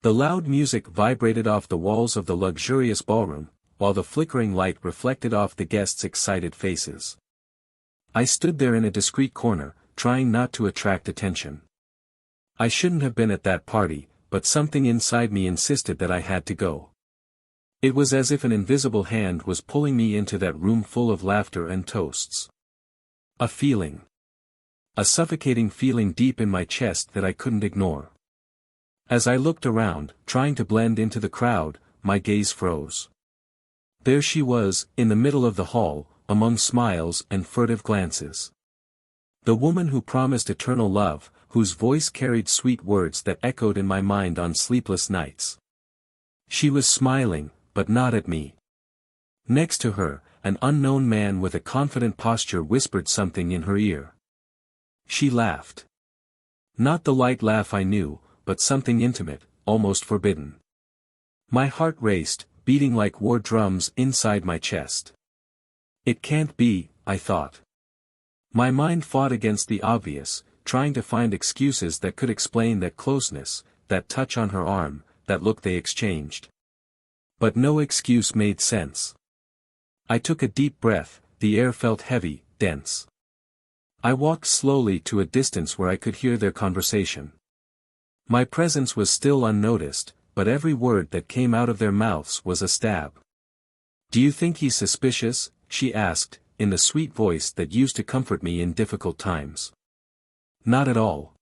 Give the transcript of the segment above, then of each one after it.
The loud music vibrated off the walls of the luxurious ballroom, while the flickering light reflected off the guests' excited faces. I stood there in a discreet corner, trying not to attract attention. I shouldn't have been at that party, but something inside me insisted that I had to go. It was as if an invisible hand was pulling me into that room full of laughter and toasts. A feeling. A suffocating feeling deep in my chest that I couldn't ignore. As I looked around, trying to blend into the crowd, my gaze froze. There she was, in the middle of the hall, among smiles and furtive glances. The woman who promised eternal love, whose voice carried sweet words that echoed in my mind on sleepless nights. She was smiling, but not at me. Next to her, an unknown man with a confident posture whispered something in her ear. She laughed. Not the light laugh I knew, but something intimate, almost forbidden. My heart raced, beating like war drums inside my chest. It can't be, I thought. My mind fought against the obvious, trying to find excuses that could explain that closeness, that touch on her arm, that look they exchanged. But no excuse made sense. I took a deep breath, the air felt heavy, dense. I walked slowly to a distance where I could hear their conversation. My presence was still unnoticed, but every word that came out of their mouths was a stab. "Do you think he's suspicious?" she asked, in the sweet voice that used to comfort me in difficult times. "Not at all.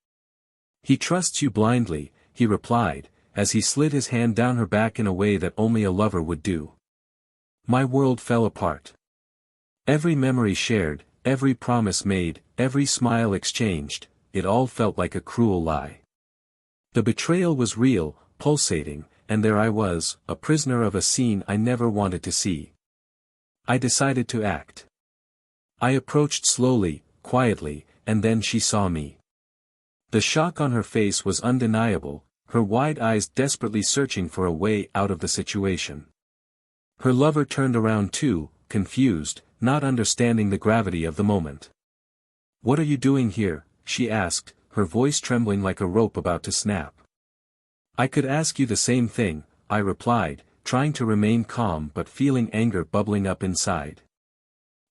He trusts you blindly," he replied, as he slid his hand down her back in a way that only a lover would do. My world fell apart. Every memory shared, every promise made, every smile exchanged, it all felt like a cruel lie. The betrayal was real, pulsating, and there I was, a prisoner of a scene I never wanted to see. I decided to act. I approached slowly, quietly, and then she saw me. The shock on her face was undeniable, her wide eyes desperately searching for a way out of the situation. Her lover turned around too, confused, not understanding the gravity of the moment. "What are you doing here?" she asked, her voice trembling like a rope about to snap. "I could ask you the same thing," I replied, trying to remain calm but feeling anger bubbling up inside.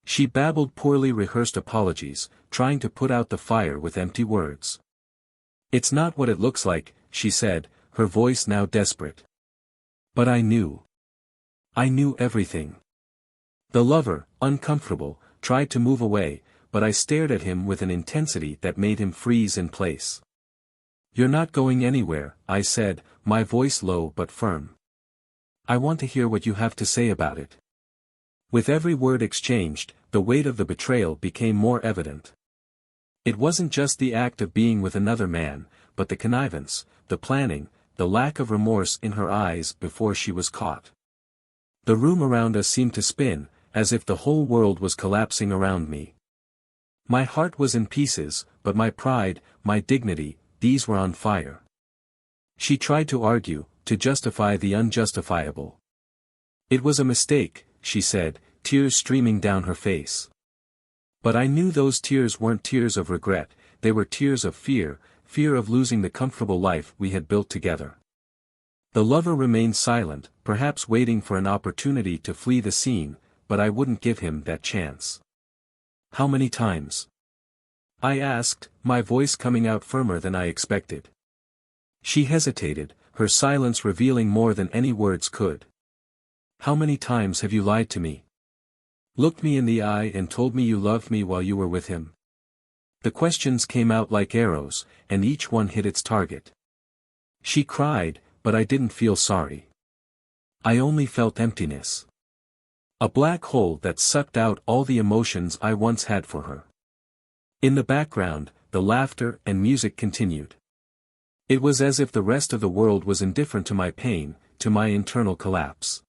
She babbled poorly rehearsed apologies, trying to put out the fire with empty words. "It's not what it looks like," she said, her voice now desperate. But I knew. I knew everything. The lover, uncomfortable, tried to move away, but I stared at him with an intensity that made him freeze in place. "You're not going anywhere," I said, my voice low but firm. "I want to hear what you have to say about it." With every word exchanged, the weight of the betrayal became more evident. It wasn't just the act of being with another man, but the connivance, the planning, the lack of remorse in her eyes before she was caught. The room around us seemed to spin, as if the whole world was collapsing around me. My heart was in pieces, but my pride, my dignity, these were on fire. She tried to argue, to justify the unjustifiable. "It was a mistake," she said, tears streaming down her face. But I knew those tears weren't tears of regret, they were tears of fear, fear of losing the comfortable life we had built together. The lover remained silent, perhaps waiting for an opportunity to flee the scene, but I wouldn't give him that chance. "How many times?" I asked, my voice coming out firmer than I expected. She hesitated, her silence revealing more than any words could. "How many times have you lied to me? Looked me in the eye and told me you loved me while you were with him?" The questions came out like arrows, and each one hit its target. She cried, but I didn't feel sorry. I only felt emptiness. A black hole that sucked out all the emotions I once had for her. In the background, the laughter and music continued. It was as if the rest of the world was indifferent to my pain, to my internal collapse.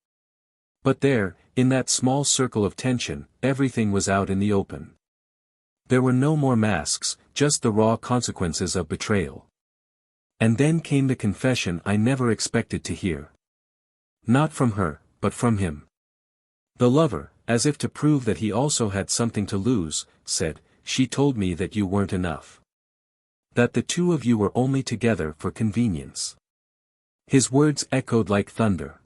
But there, in that small circle of tension, everything was out in the open. There were no more masks, just the raw consequences of betrayal. And then came the confession I never expected to hear. Not from her, but from him. The lover, as if to prove that he also had something to lose, said, "She told me that you weren't enough. That the two of you were only together for convenience. His words echoed like thunder.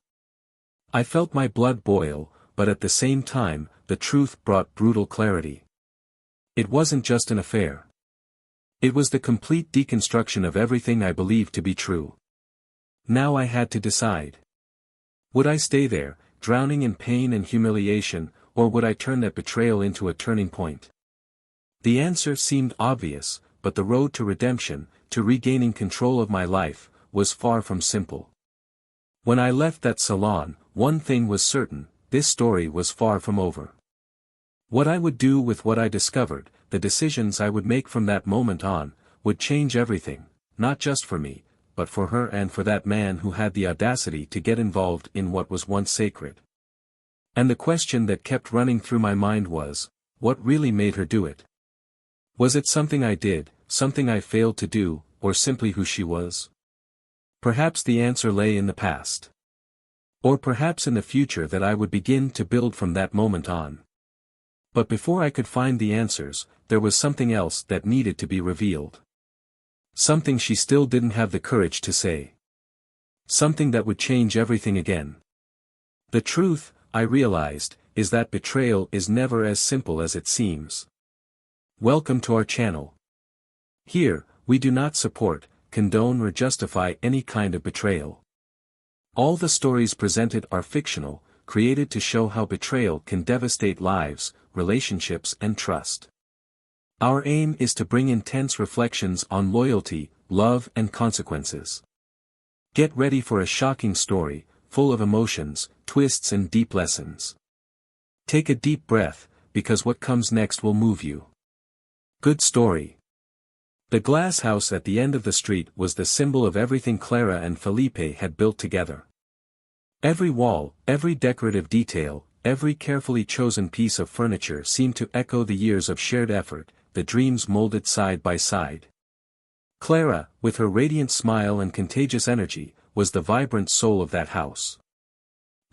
I felt my blood boil, but at the same time, the truth brought brutal clarity. It wasn't just an affair. It was the complete deconstruction of everything I believed to be true. Now I had to decide. Would I stay there, drowning in pain and humiliation, or would I turn that betrayal into a turning point? The answer seemed obvious, but the road to redemption, to regaining control of my life, was far from simple. When I left that salon, one thing was certain: this story was far from over. What I would do with what I discovered, the decisions I would make from that moment on, would change everything, not just for me, but for her and for that man who had the audacity to get involved in what was once sacred. And the question that kept running through my mind was, what really made her do it? Was it something I did, something I failed to do, or simply who she was? Perhaps the answer lay in the past. Or perhaps in the future that I would begin to build from that moment on. But before I could find the answers, there was something else that needed to be revealed. Something she still didn't have the courage to say. Something that would change everything again. The truth, I realized, is that betrayal is never as simple as it seems. Welcome to our channel. Here, we do not support, condone or justify any kind of betrayal. All the stories presented are fictional, created to show how betrayal can devastate lives, relationships and trust. Our aim is to bring intense reflections on loyalty, love and consequences. Get ready for a shocking story, full of emotions, twists and deep lessons. Take a deep breath, because what comes next will move you. Good story. The glass house at the end of the street was the symbol of everything Clara and Felipe had built together. Every wall, every decorative detail, every carefully chosen piece of furniture seemed to echo the years of shared effort, the dreams molded side by side. Clara, with her radiant smile and contagious energy, was the vibrant soul of that house.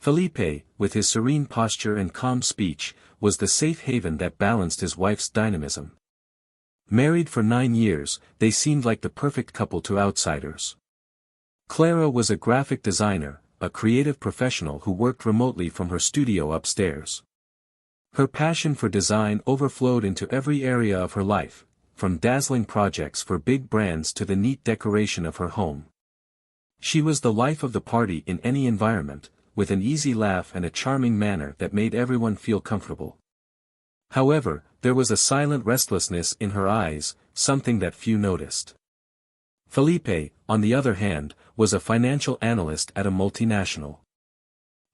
Felipe, with his serene posture and calm speech, was the safe haven that balanced his wife's dynamism. Married for 9 years, they seemed like the perfect couple to outsiders. Clara was a graphic designer, a creative professional who worked remotely from her studio upstairs. Her passion for design overflowed into every area of her life, from dazzling projects for big brands to the neat decoration of her home. She was the life of the party in any environment, with an easy laugh and a charming manner that made everyone feel comfortable. However, there was a silent restlessness in her eyes, something that few noticed. Felipe, on the other hand, was a financial analyst at a multinational.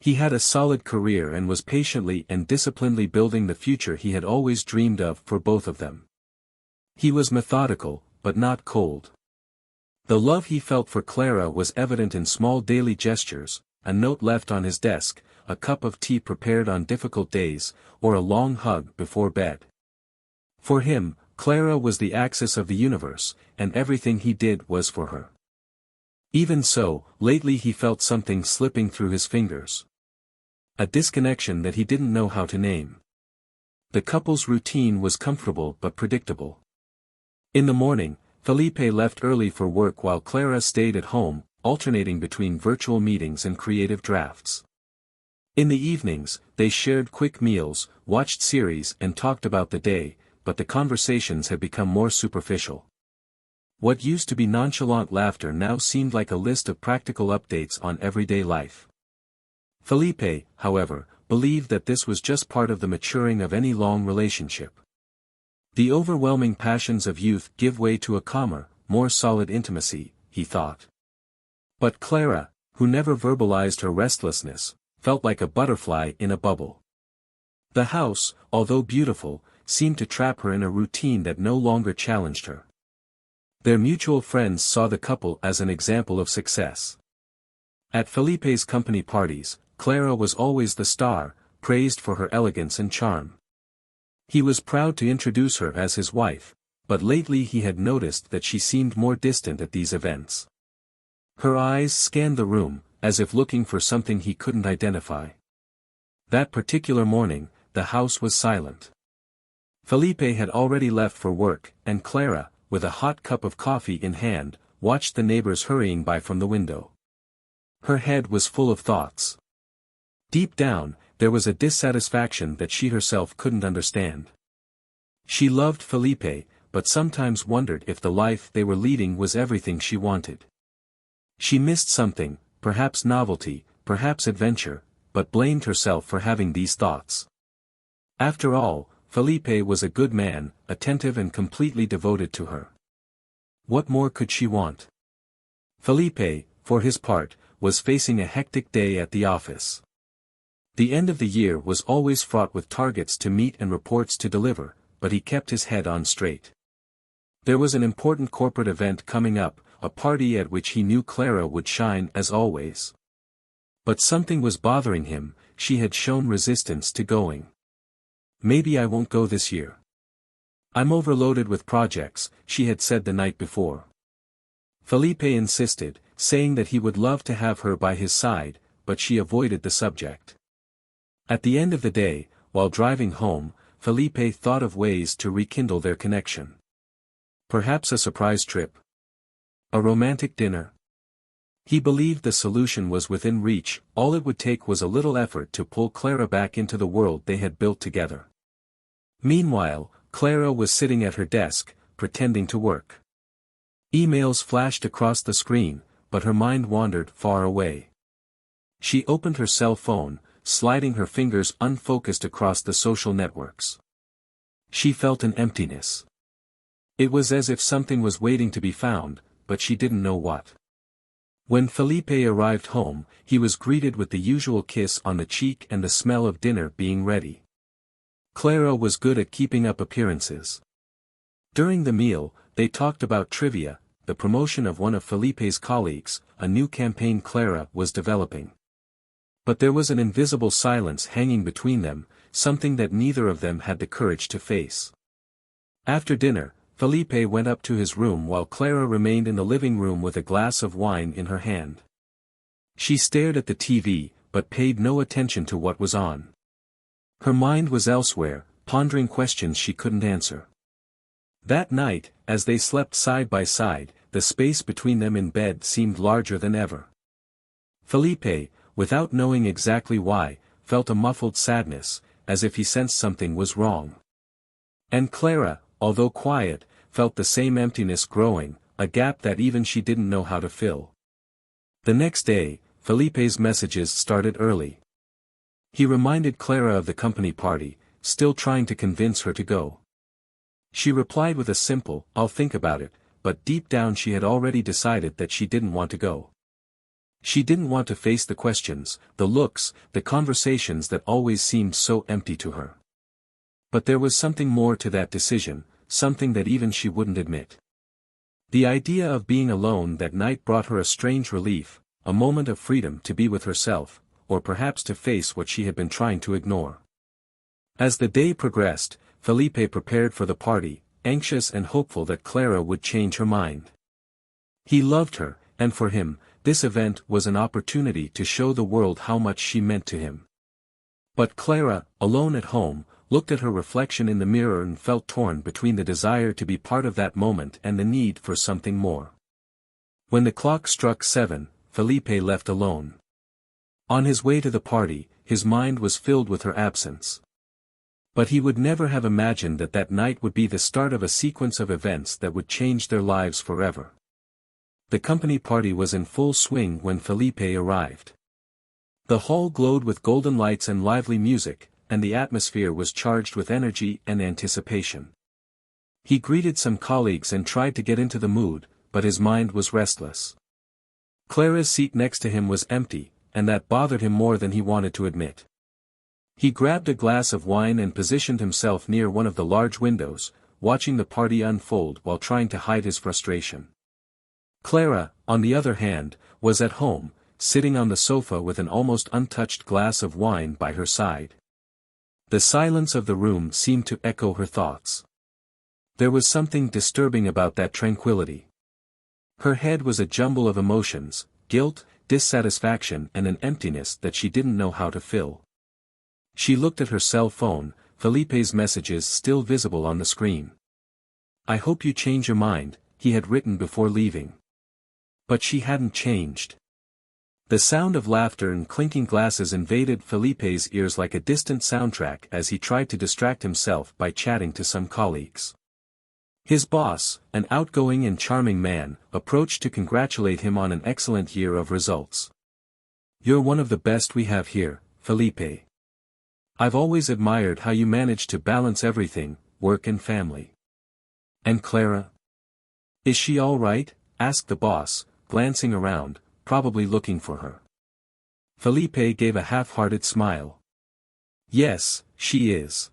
He had a solid career and was patiently and disciplinedly building the future he had always dreamed of for both of them. He was methodical, but not cold. The love he felt for Clara was evident in small daily gestures, a note left on his desk, a cup of tea prepared on difficult days, or a long hug before bed. For him, Clara was the axis of the universe, and everything he did was for her. Even so, lately he felt something slipping through his fingers. A disconnection that he didn't know how to name. The couple's routine was comfortable but predictable. In the morning, Felipe left early for work while Clara stayed at home, alternating between virtual meetings and creative drafts. In the evenings, they shared quick meals, watched series and talked about the day, but the conversations had become more superficial. What used to be nonchalant laughter now seemed like a list of practical updates on everyday life. Felipe, however, believed that this was just part of the maturing of any long relationship. The overwhelming passions of youth give way to a calmer, more solid intimacy, he thought. But Clara, who never verbalized her restlessness, felt like a butterfly in a bubble. The house, although beautiful, seemed to trap her in a routine that no longer challenged her. Their mutual friends saw the couple as an example of success. At Felipe's company parties, Clara was always the star, praised for her elegance and charm. He was proud to introduce her as his wife, but lately he had noticed that she seemed more distant at these events. Her eyes scanned the room, as if looking for something he couldn't identify. That particular morning, the house was silent. Felipe had already left for work, and Clara, with a hot cup of coffee in hand, watched the neighbors hurrying by from the window. Her head was full of thoughts. Deep down, there was a dissatisfaction that she herself couldn't understand. She loved Felipe, but sometimes wondered if the life they were leading was everything she wanted. She missed something, perhaps novelty, perhaps adventure, but blamed herself for having these thoughts. After all, Felipe was a good man, attentive and completely devoted to her. What more could she want? Felipe, for his part, was facing a hectic day at the office. The end of the year was always fraught with targets to meet and reports to deliver, but he kept his head on straight. There was an important corporate event coming up, a party at which he knew Clara would shine as always. But something was bothering him. She had shown resistance to going. "Maybe I won't go this year. I'm overloaded with projects," she had said the night before. Felipe insisted, saying that he would love to have her by his side, but she avoided the subject. At the end of the day, while driving home, Felipe thought of ways to rekindle their connection. Perhaps a surprise trip? A romantic dinner? He believed the solution was within reach. All it would take was a little effort to pull Clara back into the world they had built together. Meanwhile, Clara was sitting at her desk, pretending to work. Emails flashed across the screen, but her mind wandered far away. She opened her cell phone, sliding her fingers unfocused across the social networks. She felt an emptiness. It was as if something was waiting to be found, but she didn't know what. When Felipe arrived home, he was greeted with the usual kiss on the cheek and the smell of dinner being ready. Clara was good at keeping up appearances. During the meal, they talked about trivia, the promotion of one of Felipe's colleagues, a new campaign Clara was developing. But there was an invisible silence hanging between them, something that neither of them had the courage to face. After dinner, Felipe went up to his room while Clara remained in the living room with a glass of wine in her hand. She stared at the TV, but paid no attention to what was on. Her mind was elsewhere, pondering questions she couldn't answer. That night, as they slept side by side, the space between them in bed seemed larger than ever. Felipe, without knowing exactly why, felt a muffled sadness, as if he sensed something was wrong. And Clara, although quiet, felt the same emptiness growing, a gap that even she didn't know how to fill. The next day, Felipe's messages started early. He reminded Clara of the company party, still trying to convince her to go. She replied with a simple, "I'll think about it," but deep down she had already decided that she didn't want to go. She didn't want to face the questions, the looks, the conversations that always seemed so empty to her. But there was something more to that decision, something that even she wouldn't admit. The idea of being alone that night brought her a strange relief, a moment of freedom to be with herself, or perhaps to face what she had been trying to ignore. As the day progressed, Felipe prepared for the party, anxious and hopeful that Clara would change her mind. He loved her, and for him, this event was an opportunity to show the world how much she meant to him. But Clara, alone at home, looked at her reflection in the mirror and felt torn between the desire to be part of that moment and the need for something more. When the clock struck 7, Felipe left alone. On his way to the party, his mind was filled with her absence. But he would never have imagined that that night would be the start of a sequence of events that would change their lives forever. The company party was in full swing when Felipe arrived. The hall glowed with golden lights and lively music, and the atmosphere was charged with energy and anticipation. He greeted some colleagues and tried to get into the mood, but his mind was restless. Clara's seat next to him was empty, and that bothered him more than he wanted to admit. He grabbed a glass of wine and positioned himself near one of the large windows, watching the party unfold while trying to hide his frustration. Clara, on the other hand, was at home, sitting on the sofa with an almost untouched glass of wine by her side. The silence of the room seemed to echo her thoughts. There was something disturbing about that tranquility. Her head was a jumble of emotions, guilt, dissatisfaction and an emptiness that she didn't know how to fill. She looked at her cell phone, Felipe's messages still visible on the screen. "I hope you change your mind," he had written before leaving. But she hadn't changed. The sound of laughter and clinking glasses invaded Felipe's ears like a distant soundtrack as he tried to distract himself by chatting to some colleagues. His boss, an outgoing and charming man, approached to congratulate him on an excellent year of results. "You're one of the best we have here, Felipe. I've always admired how you manage to balance everything, work and family." "And Clara? Is she all right?" asked the boss, glancing around, probably looking for her. Felipe gave a half-hearted smile. "Yes, she is.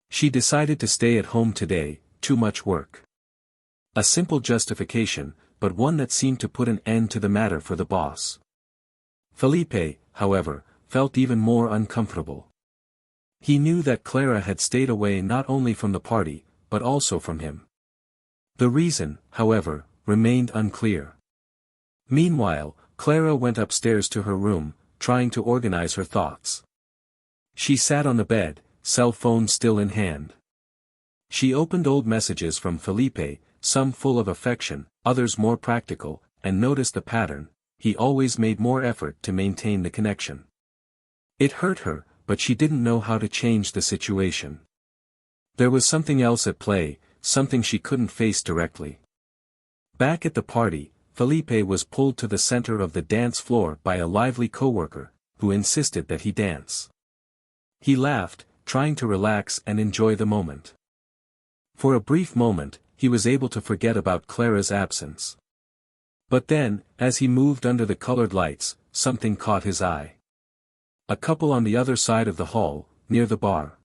She decided to stay at home today, too much work." A simple justification, but one that seemed to put an end to the matter for the boss. Felipe, however, felt even more uncomfortable. He knew that Clara had stayed away not only from the party, but also from him. The reason, however, remained unclear. Meanwhile, Clara went upstairs to her room, trying to organize her thoughts. She sat on the bed, cell phone still in hand. She opened old messages from Felipe, some full of affection, others more practical, and noticed the pattern: he always made more effort to maintain the connection. It hurt her, but she didn't know how to change the situation. There was something else at play, something she couldn't face directly. Back at the party, Felipe was pulled to the center of the dance floor by a lively coworker, who insisted that he dance. He laughed, trying to relax and enjoy the moment. For a brief moment, he was able to forget about Clara's absence. But then, as he moved under the colored lights, something caught his eye. A couple on the other side of the hall, near the bar.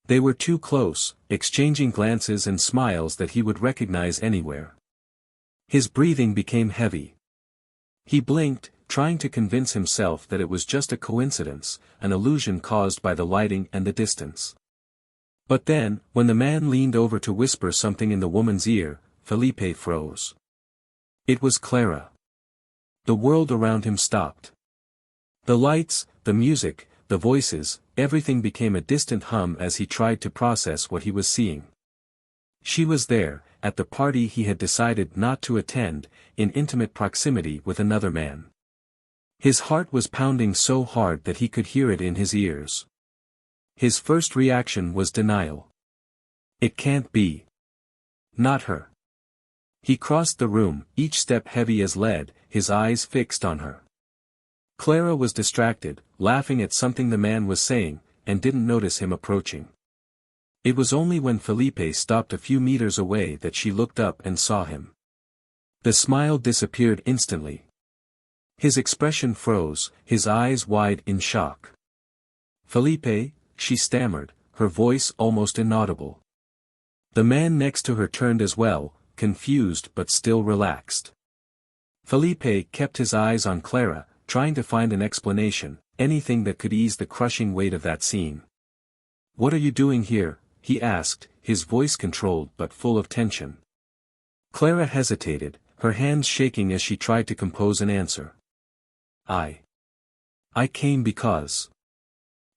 They were too close, exchanging glances and smiles that he would recognize anywhere. His breathing became heavy. He blinked, trying to convince himself that it was just a coincidence, an illusion caused by the lighting and the distance. But then, when the man leaned over to whisper something in the woman's ear, Felipe froze. It was Clara. The world around him stopped. The lights, the music, the voices, everything became a distant hum as he tried to process what he was seeing. She was there, at the party he had decided not to attend, in intimate proximity with another man. His heart was pounding so hard that he could hear it in his ears. His first reaction was denial. It can't be. Not her. He crossed the room, each step heavy as lead, his eyes fixed on her. Clara was distracted, laughing at something the man was saying, and didn't notice him approaching. It was only when Felipe stopped a few meters away that she looked up and saw him. The smile disappeared instantly. His expression froze, his eyes wide in shock. "Felipe," she stammered, her voice almost inaudible. The man next to her turned as well, confused but still relaxed. Felipe kept his eyes on Clara, trying to find an explanation, anything that could ease the crushing weight of that scene. "What are you doing here?" he asked, his voice controlled but full of tension. Clara hesitated, her hands shaking as she tried to compose an answer. I came because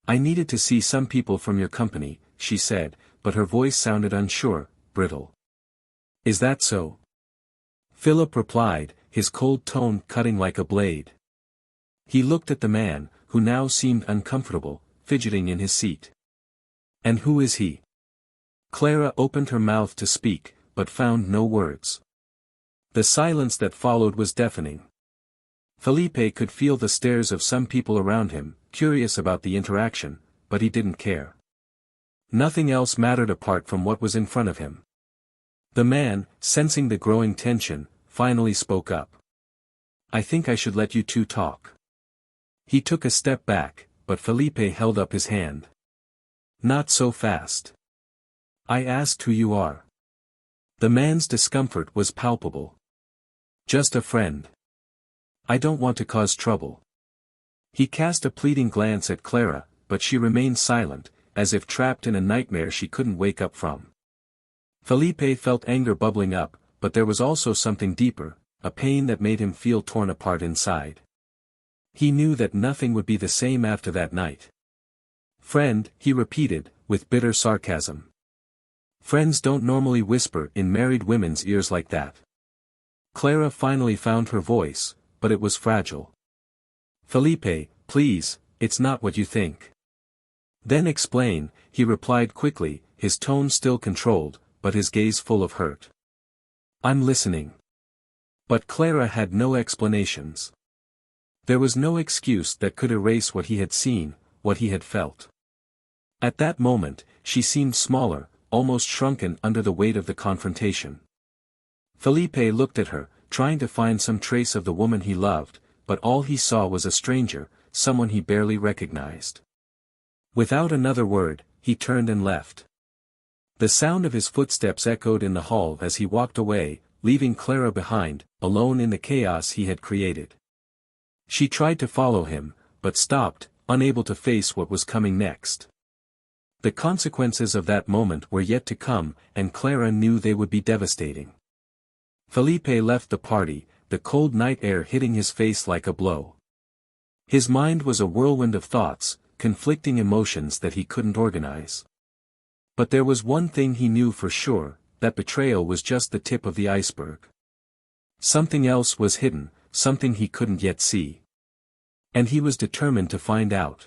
I needed to see some people from your company," she said, but her voice sounded unsure, brittle. "Is that so?" Philip replied, his cold tone cutting like a blade. He looked at the man, who now seemed uncomfortable, fidgeting in his seat. "And who is he?" Clara opened her mouth to speak, but found no words. The silence that followed was deafening. Felipe could feel the stares of some people around him, curious about the interaction, but he didn't care. Nothing else mattered apart from what was in front of him. The man, sensing the growing tension, finally spoke up. "I think I should let you two talk." He took a step back, but Felipe held up his hand. "Not so fast. I asked who you are." The man's discomfort was palpable. "Just a friend. I don't want to cause trouble." He cast a pleading glance at Clara, but she remained silent, as if trapped in a nightmare she couldn't wake up from. Felipe felt anger bubbling up, but there was also something deeper, a pain that made him feel torn apart inside. He knew that nothing would be the same after that night. "Friend," he repeated, with bitter sarcasm. "Friends don't normally whisper in married women's ears like that." Clara finally found her voice, but it was fragile. Felipe, please, it's not what you think. Then explain, he replied quickly, his tone still controlled, but his gaze full of hurt. I'm listening. But Clara had no explanations. There was no excuse that could erase what he had seen, what he had felt. At that moment, she seemed smaller, almost shrunken under the weight of the confrontation. Felipe looked at her, trying to find some trace of the woman he loved, but all he saw was a stranger, someone he barely recognized. Without another word, he turned and left. The sound of his footsteps echoed in the hall as he walked away, leaving Clara behind, alone in the chaos he had created. She tried to follow him, but stopped, unable to face what was coming next. The consequences of that moment were yet to come, and Clara knew they would be devastating. Felipe left the party, the cold night air hitting his face like a blow. His mind was a whirlwind of thoughts, conflicting emotions that he couldn't organize. But there was one thing he knew for sure, that betrayal was just the tip of the iceberg. Something else was hidden, something he couldn't yet see. And he was determined to find out.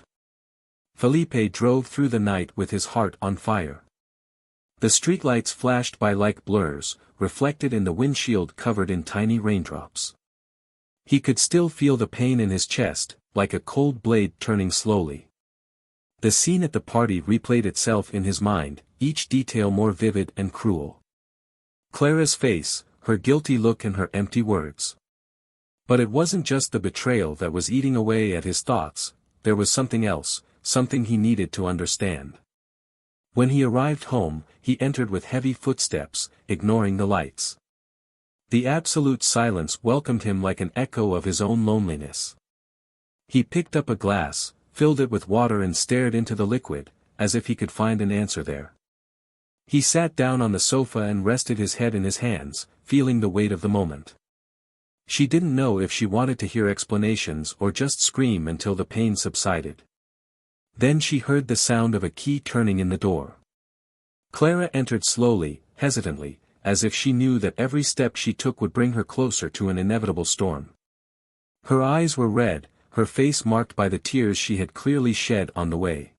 Felipe drove through the night with his heart on fire. The streetlights flashed by like blurs, reflected in the windshield covered in tiny raindrops. He could still feel the pain in his chest, like a cold blade turning slowly. The scene at the party replayed itself in his mind, each detail more vivid and cruel. Clara's face, her guilty look and her empty words. But it wasn't just the betrayal that was eating away at his thoughts, there was something else, something he needed to understand. When he arrived home, he entered with heavy footsteps, ignoring the lights. The absolute silence welcomed him like an echo of his own loneliness. He picked up a glass, filled it with water and stared into the liquid, as if he could find an answer there. He sat down on the sofa and rested his head in his hands, feeling the weight of the moment. She didn't know if she wanted to hear explanations or just scream until the pain subsided. Then she heard the sound of a key turning in the door. Clara entered slowly, hesitantly, as if she knew that every step she took would bring her closer to an inevitable storm. Her eyes were red, her face marked by the tears she had clearly shed on the way.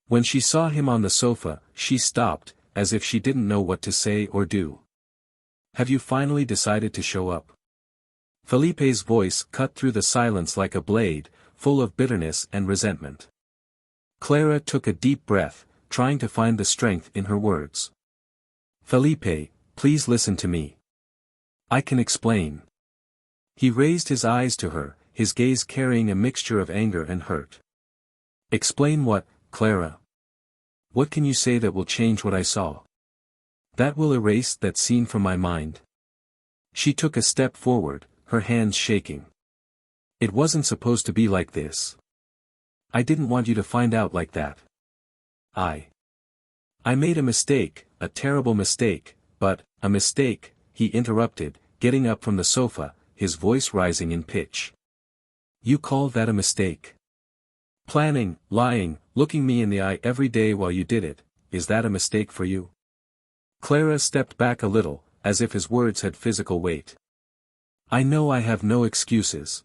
When she saw him on the sofa, she stopped, as if she didn't know what to say or do. Have you finally decided to show up? Felipe's voice cut through the silence like a blade, full of bitterness and resentment. Clara took a deep breath, trying to find the strength in her words. Felipe, please listen to me. I can explain. He raised his eyes to her, his gaze carrying a mixture of anger and hurt. Explain what, Clara? What can you say that will change what I saw? That will erase that scene from my mind. She took a step forward, her hands shaking. It wasn't supposed to be like this. I didn't want you to find out like that. I made a mistake, a terrible mistake, but, a mistake, he interrupted, getting up from the sofa, his voice rising in pitch. You call that a mistake? Planning, lying, looking me in the eye every day while you did it, is that a mistake for you? Clara stepped back a little, as if his words had physical weight. I know I have no excuses.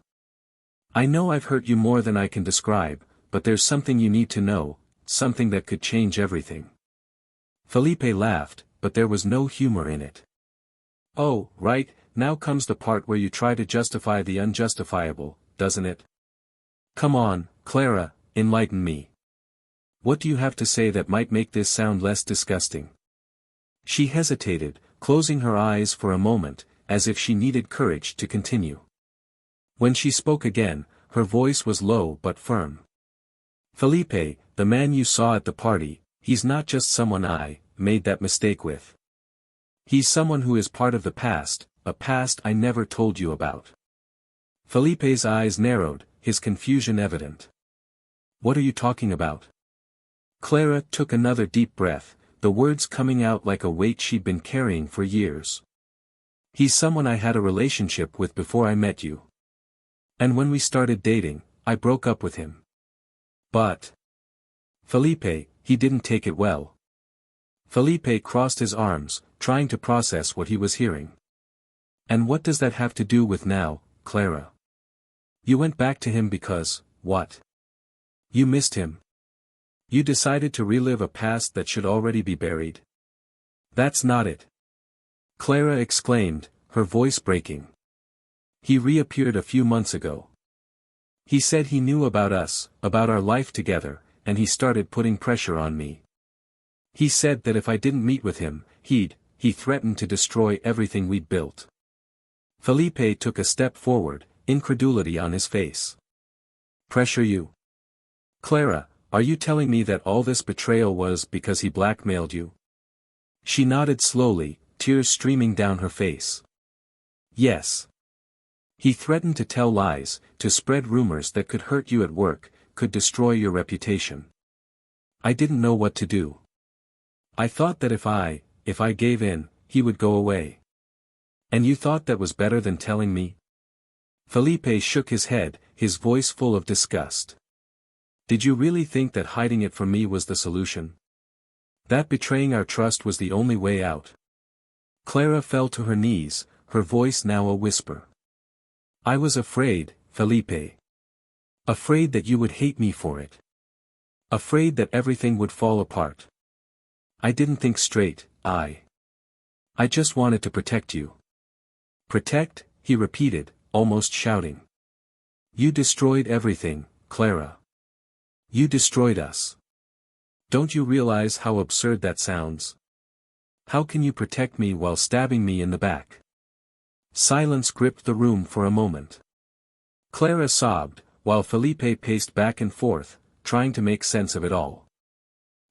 I know I've hurt you more than I can describe, but there's something you need to know, something that could change everything. Felipe laughed, but there was no humor in it. Oh, right, now comes the part where you try to justify the unjustifiable, doesn't it? Come on, Clara, enlighten me. What do you have to say that might make this sound less disgusting? She hesitated, closing her eyes for a moment, as if she needed courage to continue. When she spoke again, her voice was low but firm. Felipe, the man you saw at the party, he's not just someone I made that mistake with. He's someone who is part of the past, a past I never told you about. Felipe's eyes narrowed, his confusion evident. What are you talking about? Clara took another deep breath, the words coming out like a weight she'd been carrying for years. He's someone I had a relationship with before I met you. And when we started dating, I broke up with him. But Felipe, he didn't take it well. Felipe crossed his arms, trying to process what he was hearing. And what does that have to do with now, Clara? You went back to him because, what? You missed him. You decided to relive a past that should already be buried. That's not it. Clara exclaimed, her voice breaking. He reappeared a few months ago. He said he knew about us, about our life together, and he started putting pressure on me. He said that if I didn't meet with him, he threatened to destroy everything we'd built. Felipe took a step forward, incredulity on his face. Pressure you? Clara, are you telling me that all this betrayal was because he blackmailed you? She nodded slowly, tears streaming down her face. Yes. He threatened to tell lies, to spread rumors that could hurt you at work, could destroy your reputation. I didn't know what to do. I thought that if I gave in, he would go away. And you thought that was better than telling me? Felipe shook his head, his voice full of disgust. Did you really think that hiding it from me was the solution? That betraying our trust was the only way out? Clara fell to her knees, her voice now a whisper. I was afraid, Felipe. Afraid that you would hate me for it. Afraid that everything would fall apart. I didn't think straight, I just wanted to protect you. Protect, he repeated, almost shouting. You destroyed everything, Clara. You destroyed us. Don't you realize how absurd that sounds? How can you protect me while stabbing me in the back? Silence gripped the room for a moment. Clara sobbed, while Felipe paced back and forth, trying to make sense of it all.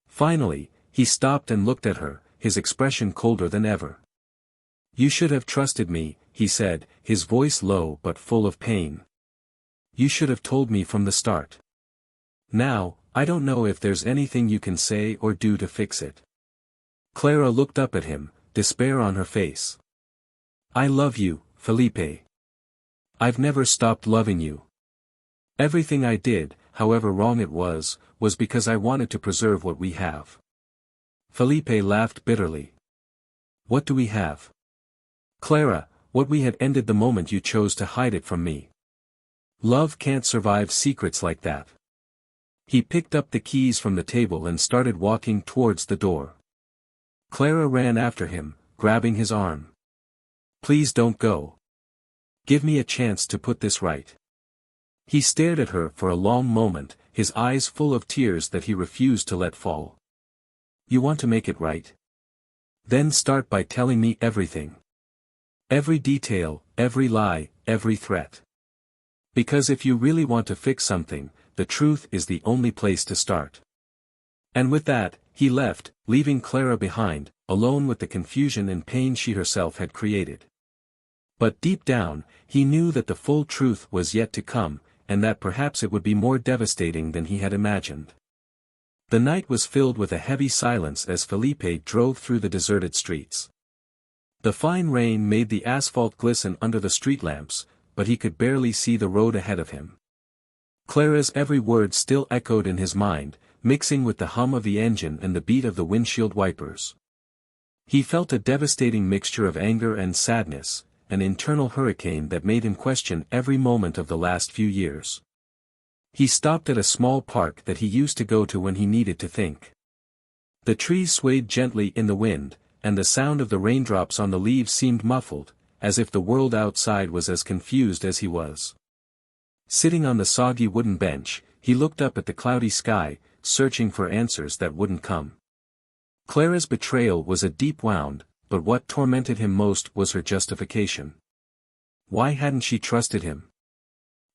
Finally, he stopped and looked at her, his expression colder than ever. You should have trusted me, he said, his voice low but full of pain. You should have told me from the start. Now, I don't know if there's anything you can say or do to fix it. Clara looked up at him, despair on her face. I love you, Felipe. I've never stopped loving you. Everything I did, however wrong it was because I wanted to preserve what we have. Felipe laughed bitterly. What do we have? Clara, what we had ended the moment you chose to hide it from me. Love can't survive secrets like that. He picked up the keys from the table and started walking towards the door. Clara ran after him, grabbing his arm. Please don't go. Give me a chance to put this right. He stared at her for a long moment, his eyes full of tears that he refused to let fall. You want to make it right? Then start by telling me everything. Every detail, every lie, every threat. Because if you really want to fix something, the truth is the only place to start. And with that, he left, leaving Clara behind, alone with the confusion and pain she herself had created. But deep down, he knew that the full truth was yet to come, and that perhaps it would be more devastating than he had imagined. The night was filled with a heavy silence as Felipe drove through the deserted streets. The fine rain made the asphalt glisten under the street lamps, but he could barely see the road ahead of him. Clara's every word still echoed in his mind, mixing with the hum of the engine and the beat of the windshield wipers. He felt a devastating mixture of anger and sadness, an internal hurricane that made him question every moment of the last few years. He stopped at a small park that he used to go to when he needed to think. The trees swayed gently in the wind, and the sound of the raindrops on the leaves seemed muffled, as if the world outside was as confused as he was. Sitting on the soggy wooden bench, he looked up at the cloudy sky, searching for answers that wouldn't come. Clara's betrayal was a deep wound, but what tormented him most was her justification. Why hadn't she trusted him?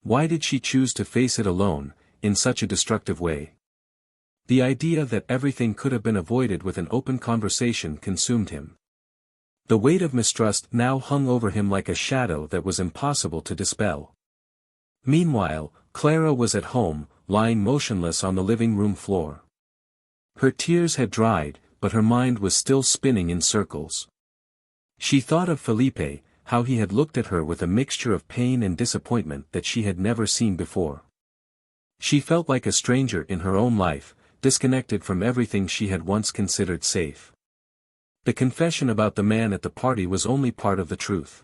Why did she choose to face it alone, in such a destructive way? The idea that everything could have been avoided with an open conversation consumed him. The weight of mistrust now hung over him like a shadow that was impossible to dispel. Meanwhile, Clara was at home, lying motionless on the living room floor. Her tears had dried, but her mind was still spinning in circles. She thought of Felipe, how he had looked at her with a mixture of pain and disappointment that she had never seen before. She felt like a stranger in her own life, disconnected from everything she had once considered safe. The confession about the man at the party was only part of the truth.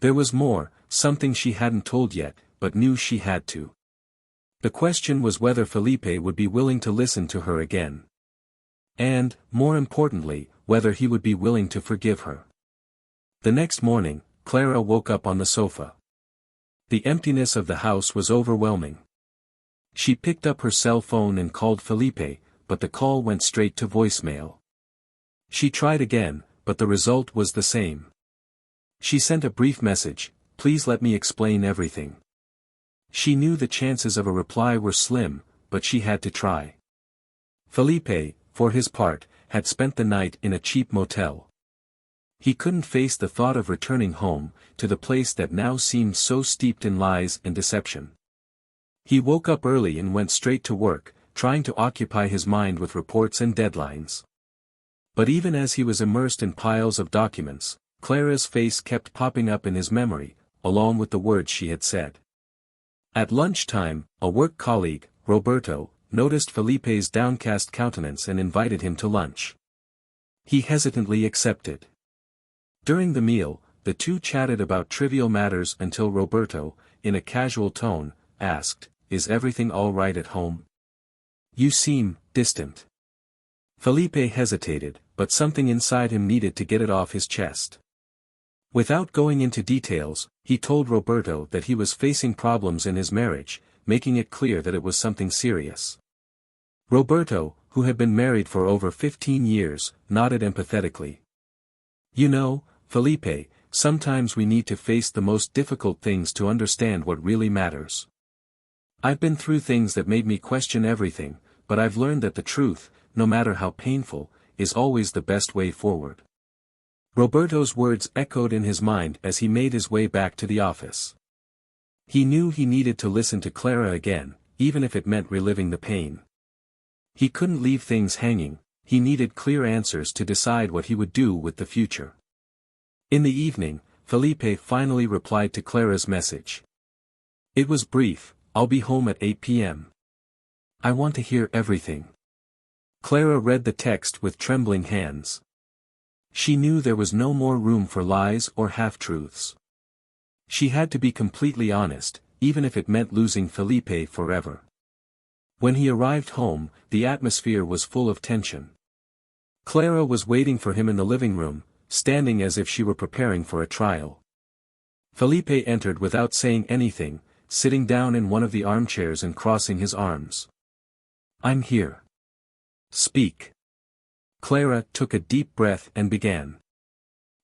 There was more, something she hadn't told yet, but knew she had to. The question was whether Felipe would be willing to listen to her again. And, more importantly, whether he would be willing to forgive her. The next morning, Clara woke up on the sofa. The emptiness of the house was overwhelming. She picked up her cell phone and called Felipe, but the call went straight to voicemail. She tried again, but the result was the same. She sent a brief message, "Please let me explain everything." She knew the chances of a reply were slim, but she had to try. Felipe, for his part, had spent the night in a cheap motel. He couldn't face the thought of returning home, to the place that now seemed so steeped in lies and deception. He woke up early and went straight to work, trying to occupy his mind with reports and deadlines. But even as he was immersed in piles of documents, Clara's face kept popping up in his memory, along with the words she had said. At lunchtime, a work colleague, Roberto, noticed Felipe's downcast countenance and invited him to lunch. He hesitantly accepted. During the meal, the two chatted about trivial matters until Roberto, in a casual tone, asked, "Is everything all right at home? You seem distant." Felipe hesitated, but something inside him needed to get it off his chest. Without going into details, he told Roberto that he was facing problems in his marriage, making it clear that it was something serious. Roberto, who had been married for over 15 years, nodded empathetically. "You know, Felipe, sometimes we need to face the most difficult things to understand what really matters. I've been through things that made me question everything, but I've learned that the truth, no matter how painful, is always the best way forward." Roberto's words echoed in his mind as he made his way back to the office. He knew he needed to listen to Clara again, even if it meant reliving the pain. He couldn't leave things hanging, he needed clear answers to decide what he would do with the future. In the evening, Felipe finally replied to Clara's message. It was brief, "I'll be home at 8 p.m. I want to hear everything." Clara read the text with trembling hands. She knew there was no more room for lies or half-truths. She had to be completely honest, even if it meant losing Felipe forever. When he arrived home, the atmosphere was full of tension. Clara was waiting for him in the living room, standing as if she were preparing for a trial. Felipe entered without saying anything, sitting down in one of the armchairs and crossing his arms. "I'm here. Speak." Clara took a deep breath and began.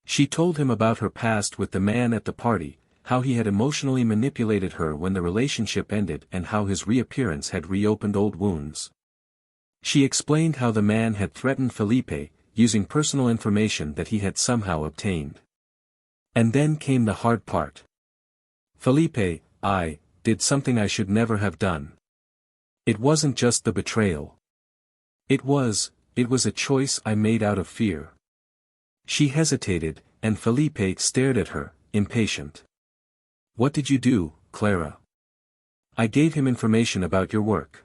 She told him about her past with the man at the party, how he had emotionally manipulated her when the relationship ended and how his reappearance had reopened old wounds. She explained how the man had threatened Felipe, using personal information that he had somehow obtained. And then came the hard part. "Felipe, I did something I should never have done. It wasn't just the betrayal. It was a choice I made out of fear." She hesitated, and Felipe stared at her, impatient. "What did you do, Clara?" "I gave him information about your work.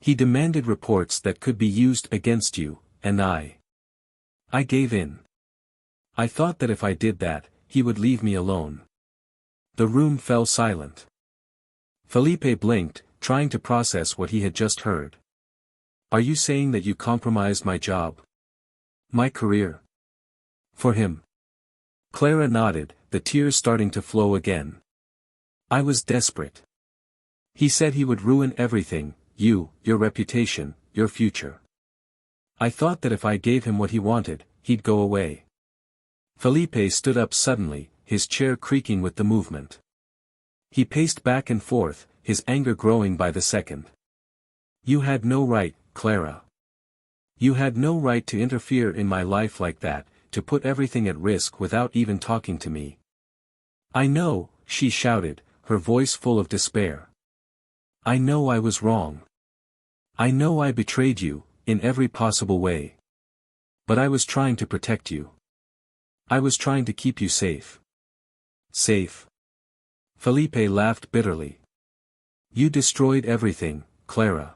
He demanded reports that could be used against you, and I gave in. I thought that if I did that, he would leave me alone." The room fell silent. Felipe blinked, trying to process what he had just heard. "Are you saying that you compromised my job? My career? For him?" Clara nodded, the tears starting to flow again. "I was desperate. He said he would ruin everything, you, your reputation, your future. I thought that if I gave him what he wanted, he'd go away." Felipe stood up suddenly, his chair creaking with the movement. He paced back and forth, his anger growing by the second. "You had no right, Clara. You had no right to interfere in my life like that, to put everything at risk without even talking to me." "I know," she shouted, her voice full of despair. "I know I was wrong. I know I betrayed you, in every possible way. But I was trying to protect you. I was trying to keep you safe." "Safe?" Felipe laughed bitterly. "You destroyed everything, Clara.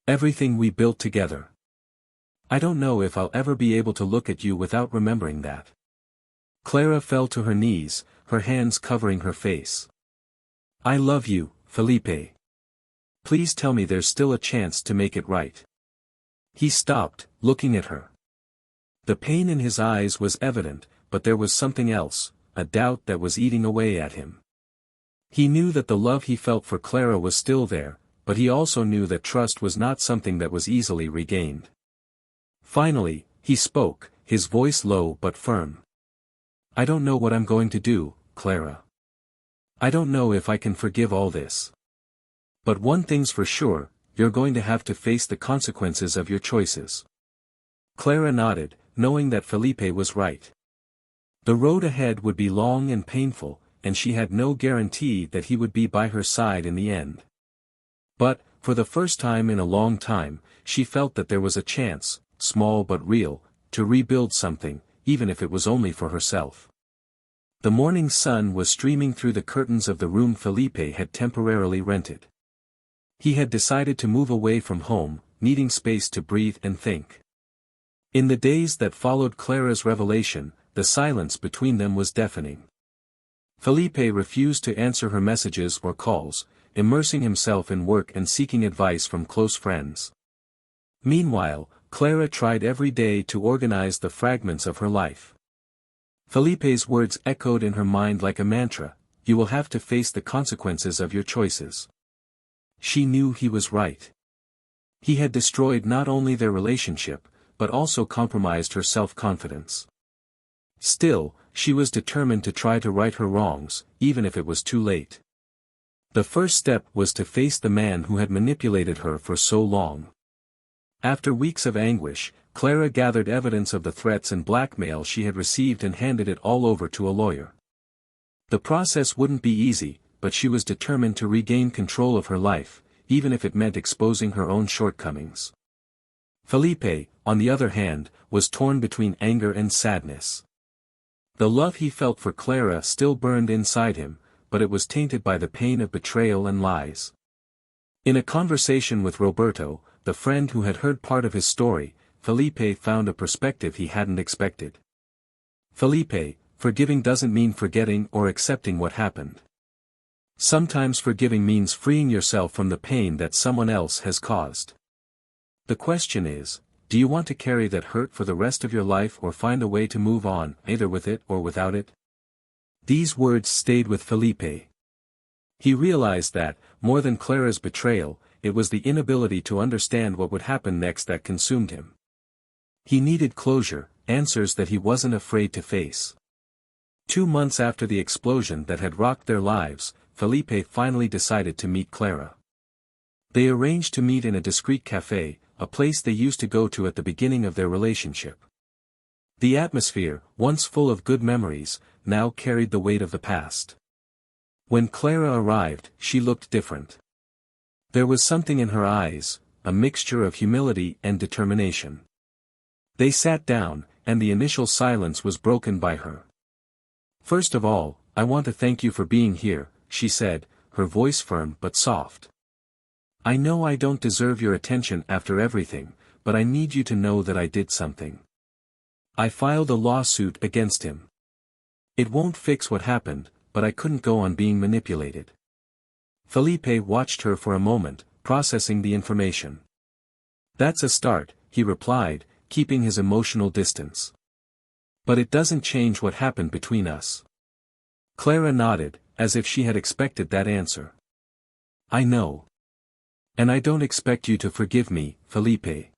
Everything we built together. I don't know if I'll ever be able to look at you without remembering that." Clara fell to her knees, her hands covering her face. I love you, Felipe. Please tell me there's still a chance to make it right. He stopped, looking at her. The pain in his eyes was evident, but there was something else, a doubt that was eating away at him. He knew that the love he felt for Clara was still there, but he also knew that trust was not something that was easily regained. Finally, he spoke, his voice low but firm. I don't know what I'm going to do, Clara. I don't know if I can forgive all this. But one thing's for sure, you're going to have to face the consequences of your choices. Clara nodded, knowing that Felipe was right. The road ahead would be long and painful, and she had no guarantee that he would be by her side in the end. But, for the first time in a long time, she felt that there was a chance, small but real, to rebuild something, even if it was only for herself. The morning sun was streaming through the curtains of the room Felipe had temporarily rented. He had decided to move away from home, needing space to breathe and think. In the days that followed Clara's revelation, the silence between them was deafening. Felipe refused to answer her messages or calls, immersing himself in work and seeking advice from close friends. Meanwhile, Clara tried every day to organize the fragments of her life. Felipe's words echoed in her mind like a mantra, you will have to face the consequences of your choices. She knew he was right. He had destroyed not only their relationship, but also compromised her self-confidence. Still, she was determined to try to right her wrongs, even if it was too late. The first step was to face the man who had manipulated her for so long. After weeks of anguish, Clara gathered evidence of the threats and blackmail she had received and handed it all over to a lawyer. The process wouldn't be easy, but she was determined to regain control of her life, even if it meant exposing her own shortcomings. Felipe, on the other hand, was torn between anger and sadness. The love he felt for Clara still burned inside him, but it was tainted by the pain of betrayal and lies. In a conversation with Roberto, the friend who had heard part of his story, Felipe found a perspective he hadn't expected. Felipe, forgiving doesn't mean forgetting or accepting what happened. Sometimes forgiving means freeing yourself from the pain that someone else has caused. The question is, do you want to carry that hurt for the rest of your life or find a way to move on, either with it or without it? These words stayed with Felipe. He realized that, more than Clara's betrayal, it was the inability to understand what would happen next that consumed him. He needed closure, answers that he wasn't afraid to face. 2 months after the explosion that had rocked their lives, Felipe finally decided to meet Clara. They arranged to meet in a discreet café, a place they used to go to at the beginning of their relationship. The atmosphere, once full of good memories, now carried the weight of the past. When Clara arrived, she looked different. There was something in her eyes, a mixture of humility and determination. They sat down, and the initial silence was broken by her. First of all, I want to thank you for being here, she said, her voice firm but soft. I know I don't deserve your attention after everything, but I need you to know that I did something. I filed a lawsuit against him. It won't fix what happened, but I couldn't go on being manipulated. Felipe watched her for a moment, processing the information. That's a start, he replied, keeping his emotional distance. But it doesn't change what happened between us. Clara nodded, as if she had expected that answer. I know. And I don't expect you to forgive me, Felipe.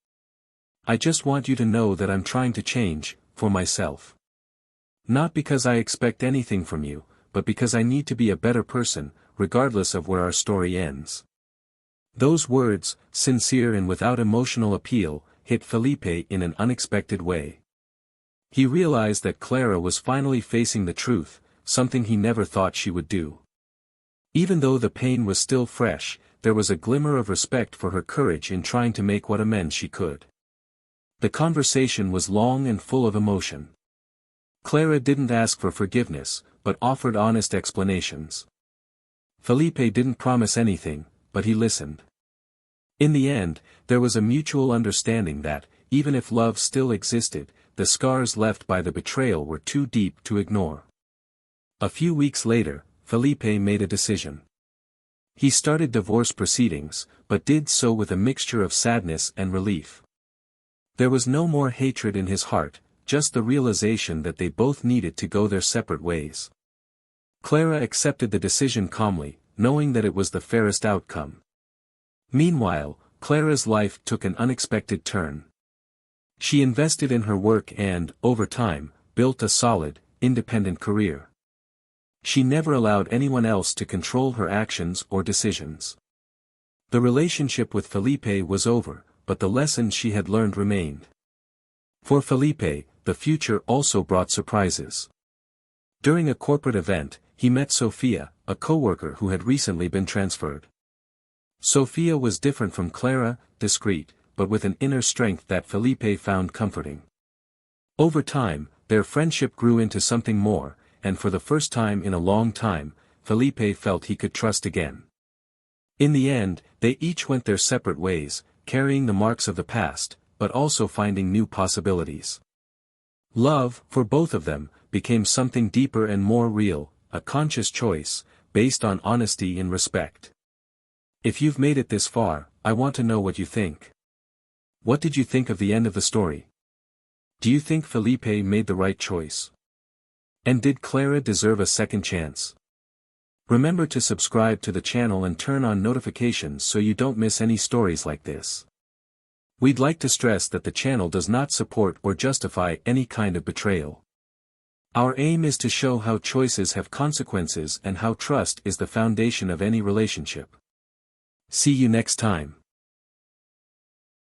I just want you to know that I'm trying to change, for myself. Not because I expect anything from you, but because I need to be a better person, regardless of where our story ends. Those words, sincere and without emotional appeal, hit Felipe in an unexpected way. He realized that Clara was finally facing the truth, something he never thought she would do. Even though the pain was still fresh, there was a glimmer of respect for her courage in trying to make what amends she could. The conversation was long and full of emotion. Clara didn't ask for forgiveness, but offered honest explanations. Felipe didn't promise anything, but he listened. In the end, there was a mutual understanding that, even if love still existed, the scars left by the betrayal were too deep to ignore. A few weeks later, Felipe made a decision. He started divorce proceedings, but did so with a mixture of sadness and relief. There was no more hatred in his heart, just the realization that they both needed to go their separate ways. Clara accepted the decision calmly, knowing that it was the fairest outcome. Meanwhile, Clara's life took an unexpected turn. She invested in her work and, over time, built a solid, independent career. She never allowed anyone else to control her actions or decisions. The relationship with Felipe was over, but the lessons she had learned remained. For Felipe, the future also brought surprises. During a corporate event, he met Sofia, a coworker who had recently been transferred. Sofia was different from Clara, discreet, but with an inner strength that Felipe found comforting. Over time, their friendship grew into something more, and for the first time in a long time, Felipe felt he could trust again. In the end, they each went their separate ways, carrying the marks of the past, but also finding new possibilities. Love, for both of them, became something deeper and more real, a conscious choice, based on honesty and respect. If you've made it this far, I want to know what you think. What did you think of the end of the story? Do you think Felipe made the right choice? And did Clara deserve a second chance? Remember to subscribe to the channel and turn on notifications so you don't miss any stories like this. We'd like to stress that the channel does not support or justify any kind of betrayal. Our aim is to show how choices have consequences and how trust is the foundation of any relationship. See you next time.